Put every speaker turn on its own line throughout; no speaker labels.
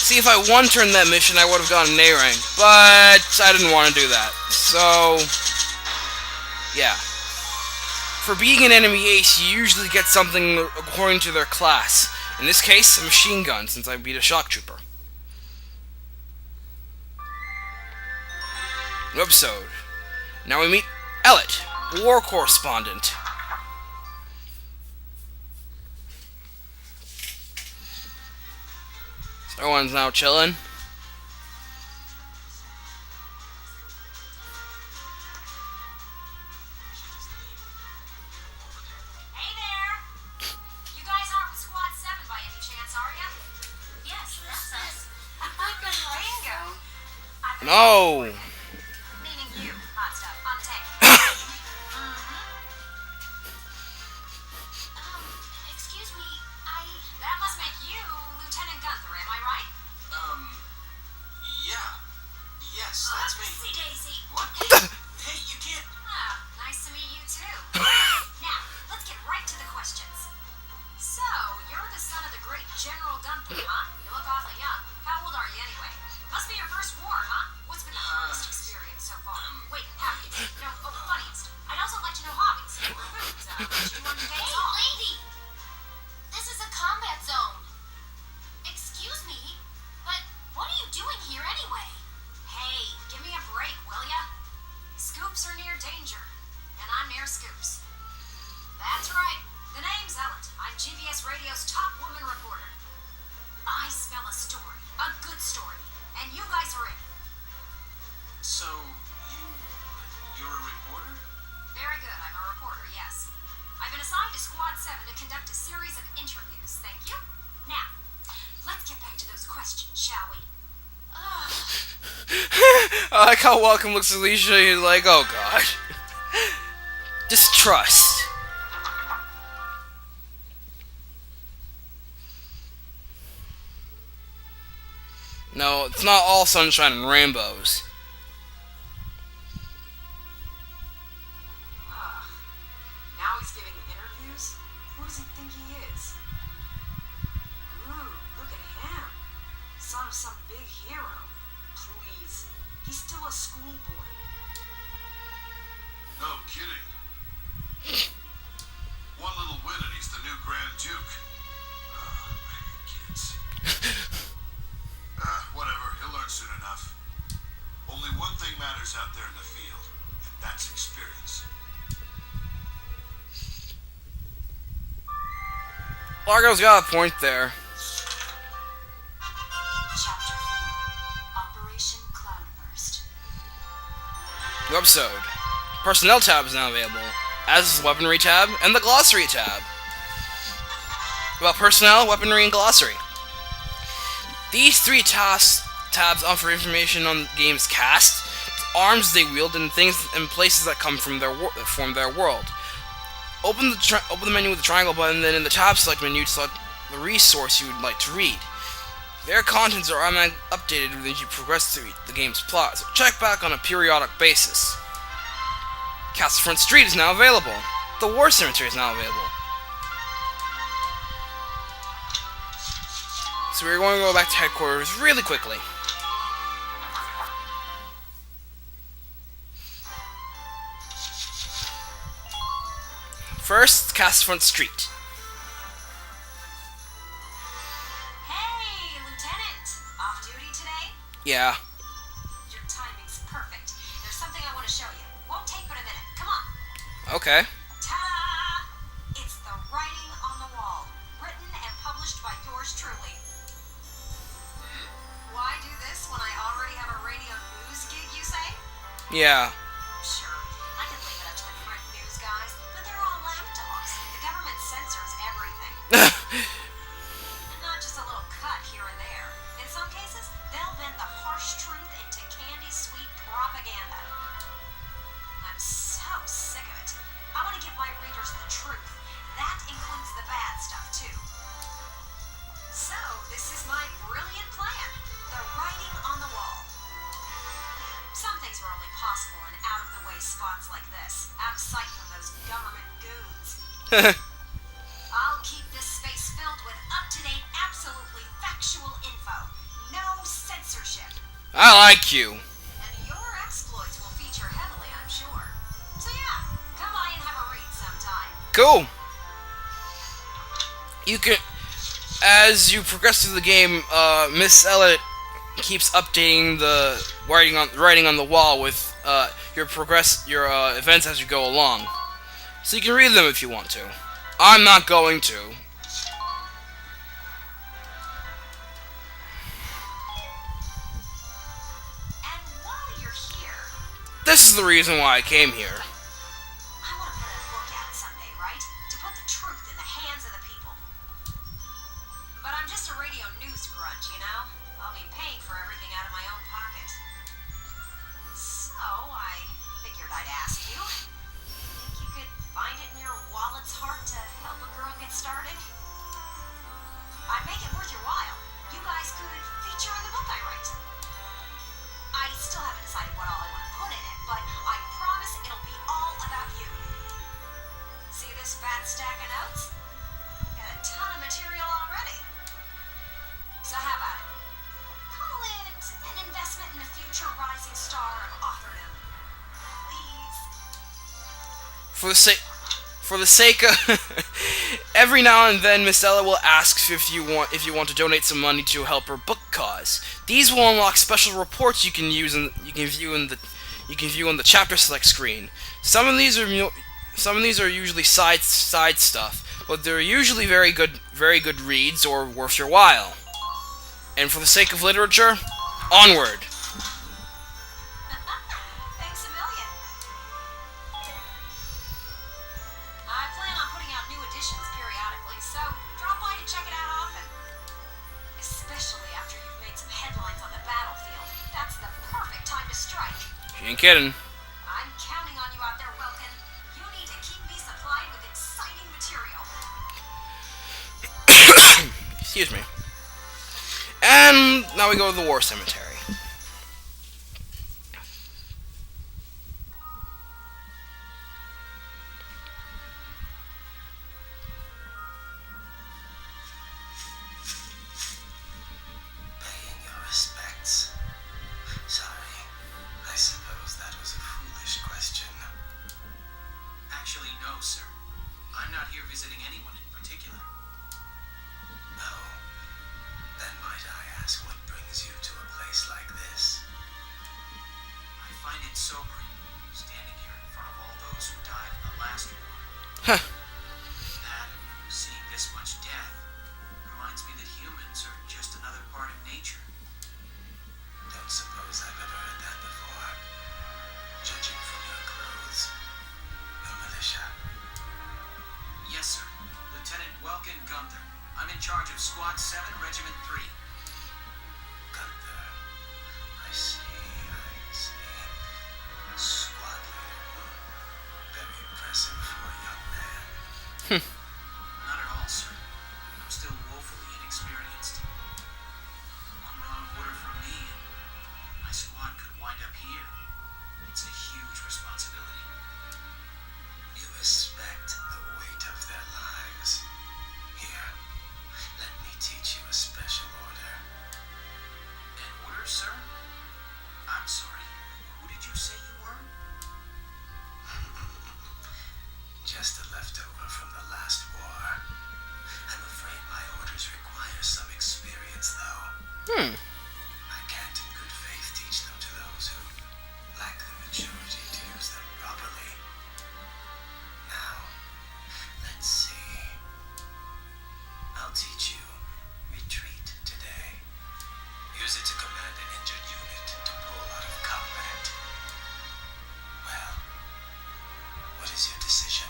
See, if I one-turned that mission, I would have gotten an A rank, but I didn't want to do that. So, yeah. For being an enemy ace, you usually get something according to their class. In this case, a machine gun, since I beat a shock trooper. New episode. Now we meet Ellet, war correspondent. Everyone's now chilling.
Hey there! You guys aren't with Squad 7 by any chance, are ya? Yes, that's us. Bingo!
No!
Meaning you, hot stuff, on the tank. Excuse me, that must make you Lieutenant Gunther, am I right?
Yeah. Yes, that's me.
See Daisy.
What? Hey, you can't...
Ah, nice to meet you too. Now, let's get right to the questions. So, you're the son of the great General Gunther, huh? You look awfully young. How old are you anyway? Must be your first war, huh? What's been the hardest experience so far? Wait, happiest. No, funniest. I'd also like to know hobbies. Or foods. What you do on your days off.
Hey, lady! This is a combat zone. Excuse me, but what are you doing here anyway?
Hey, give me a break, will ya? Scoops are near danger, and I'm near Scoops. That's right. The name's Ellet. I'm GBS Radio's top woman reporter. I smell a story, a good story, and you guys are in.
So, you're a reporter?
Very good. I'm a reporter, yes. I've been assigned to Squad 7 to conduct a series of interviews. Thank you. Now, let's get back to those questions, shall we?
I like how Welcome looks at Alicia and he's like, oh god. Distrust. No, it's not all sunshine and rainbows.
Now he's giving interviews? Who does he think he is? Ooh, look at him. Son of some big hero. Please. He's still a schoolboy.
No kidding. One little win and he's the new Grand Duke. Kids. Whatever, he'll learn soon enough. Only one thing matters out there in the field, and that's experience.
Largo's got a point there.
Chapter 4. Operation Cloudburst.
New episode. Personnel tab is now available, as is the weaponry tab and the glossary tab. About personnel, weaponry, and glossary. These three tabs offer information on the game's cast, arms they wield, and things and places that come from form their world. Open the menu with the triangle button, then in the tab select menu, select the resource you would like to read. Their contents are automatically updated as you progress through the game's plot, so check back on a periodic basis. Castle Front Street is now available. The War Cemetary is now available. So we're going to go back to headquarters really quickly. First, Castle Front Street.
Hey, Lieutenant! Off duty today?
Yeah.
Your timing's perfect. There's something I want to show you. Won't take but a minute. Come on.
Okay.
Ta-da! It's the writing on the wall. Written and published by yours truly. Why do this when I already have a radio news gig, you say?
Yeah.
Sure, I can leave it up to the print news guys, but they're all lapdogs. The government censors everything. And not just a little cut here and there. In some cases, they'll bend the harsh truth into candy-sweet propaganda. I'm so sick of it. I want to give my readers the truth. That includes the bad stuff, too. So, this is my brilliant plan. The writing on the wall. Some things are only possible in out-of-the-way spots like this. Out of sight from those government goons. I'll keep this space filled with up-to-date, absolutely factual info. No censorship.
I like you.
And your exploits will feature heavily, I'm sure. So yeah, come by and have a read sometime.
Cool. You can, as you progress through the game, Miss Ellet keeps updating the writing on the wall with your events as you go along. So you can read them if you want to. I'm not going to.
And while you're here,
This is the reason why I came here.
I want to put a book out someday, right? To put the truth in the hands of the people. But I'm just a radio news grunt, you know? I'll be paying for everything out of my own pocket. So, I figured I'd ask you. Think you could find it in your wallet's heart to help a girl get started? I'd make it worth your while. You guys could feature in the book I write. I still haven't decided what all I want to put in it, but I promise it'll be all about you. See this fat stack of notes? Got a ton of material already. So how about it? Call it an investment in the future rising star of authordom. Please.
For the sake of every now and then, Miss Ella will ask if you want to donate some money to help her book cause. These will unlock special reports you can view in the chapter select screen. Some of these are usually side stuff, but they're usually very good reads or worth your while. And for the sake of literature, onward.
Thanks a million. I plan on putting out new editions periodically, so drop by to check it out often. Especially after you've made some headlines on the battlefield. That's the perfect time to strike.
She ain't kidding.
I'm counting on you out there, Welkin. You need to keep me supplied with exciting material.
Excuse me. And now we go to the War Cemetery.
Paying your respects. Sorry, I suppose that was a foolish question.
Actually, no, sir. I'm not here visiting anyone in particular.
Oh, then might I ask what brings you to a place like this?
I find it sobering, standing here in front of all those who died in the last war.
Huh.
That, and seeing this much death, reminds me that humans are just another part of nature.
Don't suppose I've ever heard that before. Judging from your clothes, you're militia.
Yes, sir. Lieutenant Welkin Gunther. I'm in charge of Squad 7, Regiment 3.
Gunther. I see. Squad leader. Very impressive for a young man.
Not at all, sir. I'm still woefully inexperienced. One wrong order from me, and my squad could wind up here. It's a huge responsibility.
You respect the weight of their lives. Here, let me teach you a special order.
An order, sir? I'm sorry. Who did you say you were?
Just a leftover from the last war. I'm afraid my orders require some experience, though. I can't in good faith teach them to those who lack the maturity to use them properly. Now, let's see. I'll teach you retreat today. Use it to command an injured unit to pull out of combat. Well, what is your decision?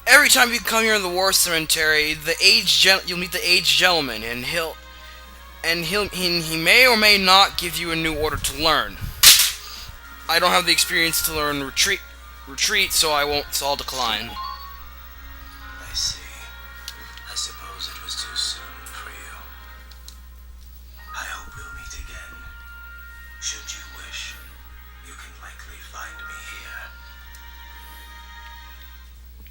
Every time you come here in the War Cemetery, you'll meet the aged gentleman, and he may or may not give you a new order to learn. I don't have the experience to learn retreat, so I'll decline.